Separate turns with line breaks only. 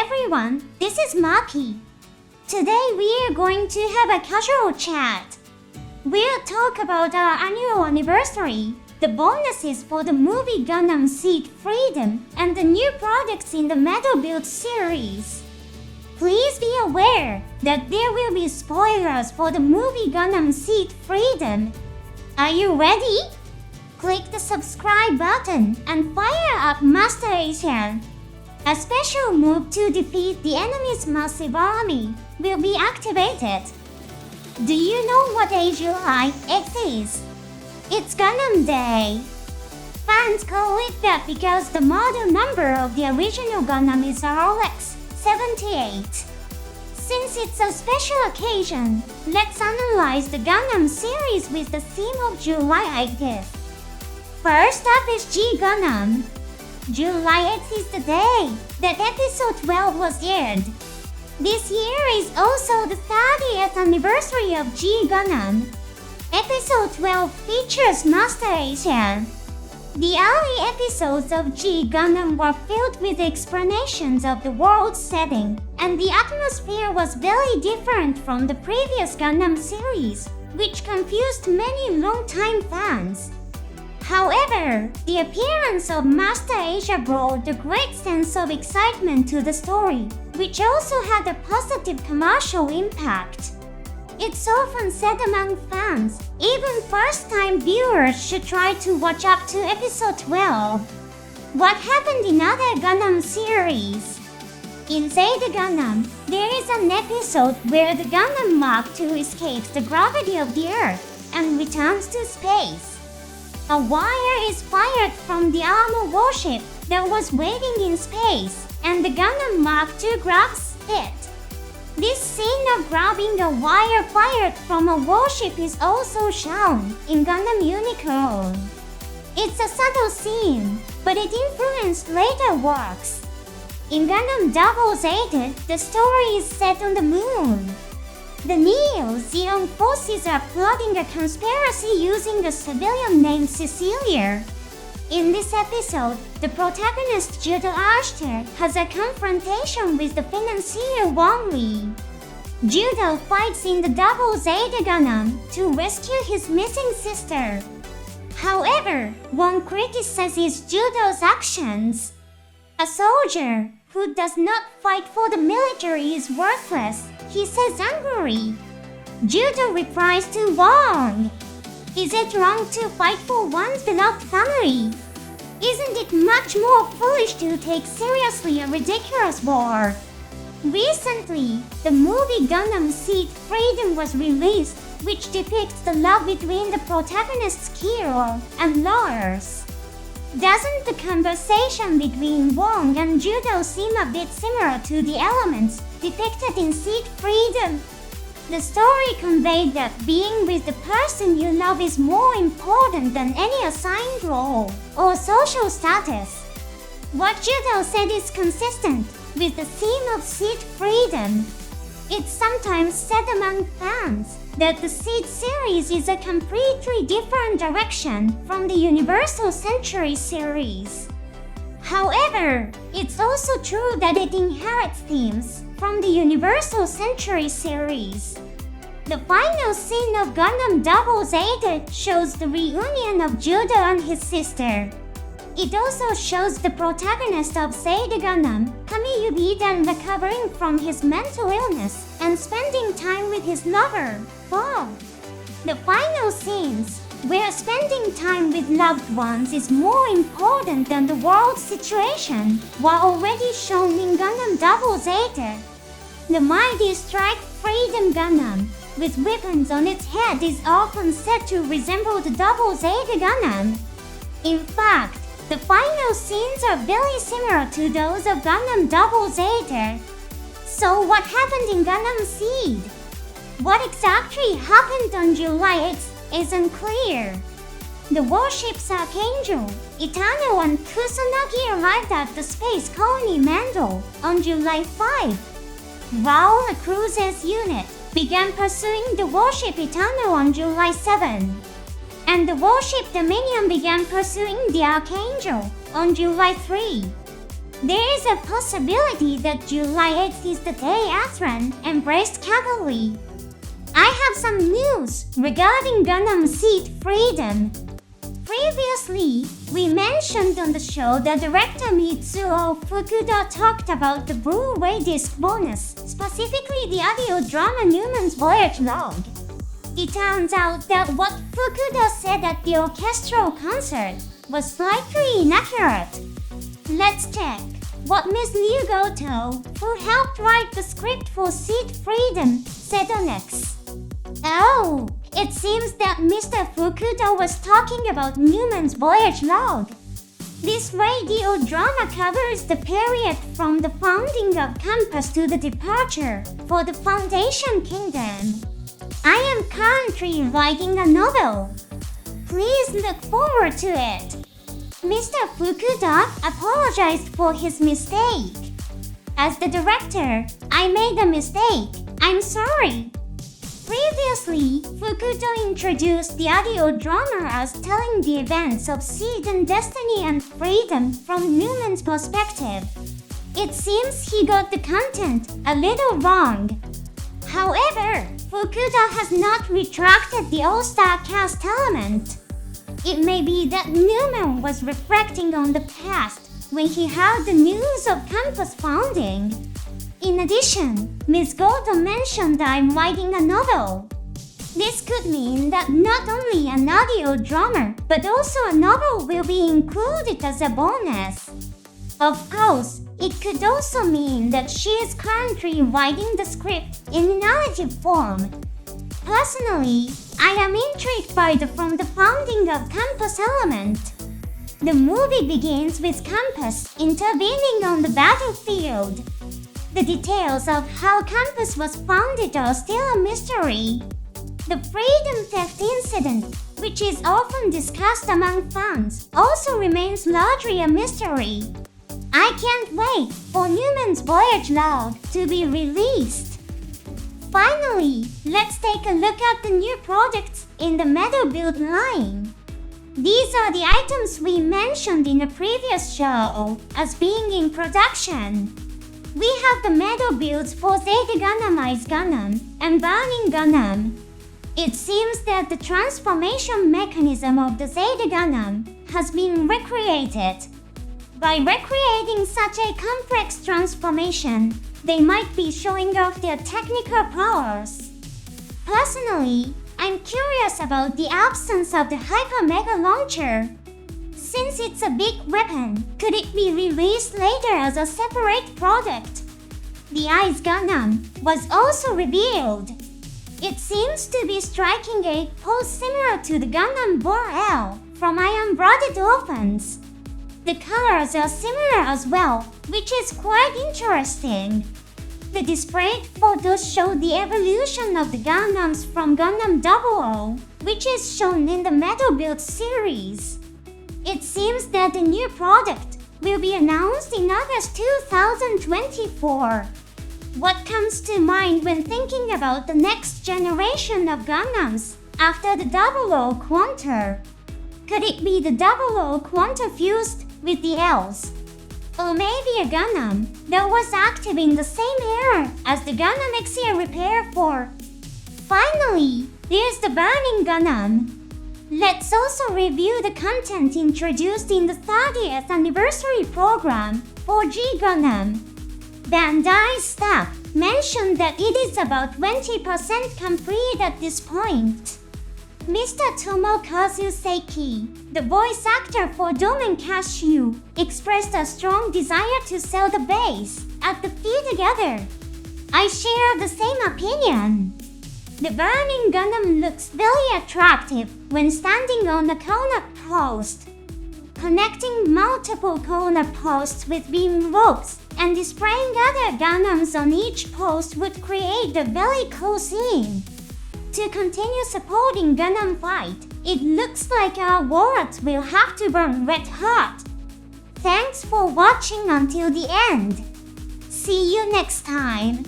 everyone, this is Maki. Today we are going to have a casual chat. We'll talk about our annual anniversary, the bonuses for the movie Gundam Seed Freedom, and the new products in the Metal Build series. Please be aware that there will be spoilers for the movie Gundam Seed Freedom. Are you ready? Click the subscribe button and fire up Master Asian. A special move to defeat the enemy's massive army will be activated. Do you know what July 8th is? It's Gundam Day. Fans call it that because the model number of the original Gundam is RX 78. Since it's a special occasion, let's analyze the Gundam series with the theme of July 8th. First up is G Gundam. July 8th is the day that episode 12 was aired. This year is also the 30th anniversary of G Gundam. Episode 12 features Master Asian. The early episodes of G Gundam were filled with explanations of the world setting, and the atmosphere was very different from the previous Gundam series, which confused many long-time fans. However, the appearance of Master Asia brought a great sense of excitement to the story, which also had a positive commercial impact. It's often said among fans, even first-time viewers should try to watch up to episode 12. What happened in other Gundam series? In Zeta Gundam, there is an episode where the Gundam Mark II escapes the gravity of the Earth and returns to space. A wire is fired from the armor warship that was waiting in space, and the Gundam Mark II grabs it. This scene of grabbing a wire fired from a warship is also shown in Gundam Unicorn. It's a subtle scene, but it influenced later works. In Gundam Double Zeta, the story is set on the moon. The Neo-Zeon forces are plotting a conspiracy using a civilian named Cecilia. In this episode, the protagonist Judo Ashter has a confrontation with the financier Wang Li. Judo fights in the Double Zeta Gundam to rescue his missing sister. However, Wang criticizes Judo's actions. A soldier who does not fight for the military is worthless, he says angrily. Judo replies to Wang, "Is it wrong to fight for one's beloved family? Isn't it much more foolish to take seriously a ridiculous war?" Recently, the movie Gundam Seed Freedom was released, which depicts the love between the protagonists Kiro and Lars. Doesn't the conversation between Wang and Judo seem a bit similar to the elements depicted in Seed Freedom? The story conveyed that being with the person you love is more important than any assigned role or social status. What Judo said is consistent with the theme of Seed Freedom. It's sometimes said among fans that the Seed series is a completely different direction from the Universal Century series. However, it's also true that it inherits themes from the Universal Century series. The final scene of Gundam Double Zeta shows the reunion of Judo and his sister. It also shows the protagonist of Zeta Gundam, Kamiyubidan, recovering from his mental illness and spending time with his lover, Paul. The final scenes, where spending time with loved ones is more important than the world situation, were already shown in Gundam Double Zeta. The mighty Strike Freedom Gundam, with weapons on its head, is often said to resemble the Double Zeta Gundam. In fact, the final scenes are very similar to those of Gundam Double Zeta. So what happened in Gundam Seed? What exactly happened on July 8th is unclear. The warships Archangel, Etano, and Kusanagi arrived at the space colony Mando on July 5, while the cruiser's unit began pursuing the warship Etano on July 7. And the warship Dominion began pursuing the Archangel on July 3. There is a possibility that July 8th is the day Athrun embraced cavalry. I have some news regarding Gundam Seed Freedom. Previously, we mentioned on the show that director Mitsuo Fukuda talked about the Blu-ray disc bonus, specifically the audio drama Newman's Voyage Log. It turns out that what Fukuda said at the orchestral concert was slightly inaccurate. Let's check what Ms. Liu Goto, who helped write the script for Seed Freedom, said on X. Oh, it seems that Mr. Fukuda was talking about Newman's Voyage Log. This radio drama covers the period from the founding of Campus to the departure for the Foundation Kingdom. I am currently writing a novel. Please look forward to it. Mr. Fukuda apologized for his mistake. As the director, I made a mistake. I'm sorry. Previously, Fukuda introduced the audio drama as telling the events of Seed and Destiny and Freedom from Newman's perspective. It seems he got the content a little wrong. However, Fukuda has not retracted the all-star cast element. It may be that Newman was reflecting on the past when he heard the news of campus founding. In addition, Ms. Goto mentioned I'm writing a novel. This could mean that not only an audio drama, but also a novel will be included as a bonus. Of course, it could also mean that she is currently writing the script in narrative form. Personally, I am intrigued by the from the founding of Campus element. The movie begins with Campus intervening on the battlefield. The details of how Campus was founded are still a mystery. The Freedom Theft incident, which is often discussed among fans, also remains largely a mystery. I can't wait for Newman's Voyage Log to be released. Finally, let's take a look at the new products in the Metal Build line. These are the items we mentioned in a previous show as being in production. We have the metal builds for Zeta Gundamized Gundam and Burning Gundam. It seems that the transformation mechanism of the Zeta Gundam has been recreated. By recreating such a complex transformation, they might be showing off their technical powers. Personally, I'm curious about the absence of the Hyper Mega Launcher. Since it's a big weapon, could it be released later as a separate product? The Ice Gundam was also revealed. It seems to be striking a pose similar to the Gundam Bor-L from Iron Blooded Orphans. The colors are similar as well, which is quite interesting. The displayed photos show the evolution of the Gundams from Gundam 00, which is shown in the Metal Build series. It seems that the new product will be announced in August 2024. What comes to mind when thinking about the next generation of Gundams after the 00 Quanta? Could it be the 00 Quanta fused with the Ls? Or maybe a Gundam that was active in the same era as the Gundam Exia Repair 4. Finally, there's the Burning Gundam. Let's also review the content introduced in the 30th anniversary program for G Gundam. Bandai staff mentioned that it is about 20% complete at this point. Mr. Tomokazu Seiki, the voice actor for Domen Cashew, expressed a strong desire to sell the base at the Fee Together. I share the same opinion. The Burning Gundam looks very attractive when standing on a corner post. Connecting multiple corner posts with beam ropes and displaying other Gundams on each post would create a very cool scene. To continue supporting Gundam fight, it looks like our warlords will have to burn red hot. Thanks for watching until the end. See you next time.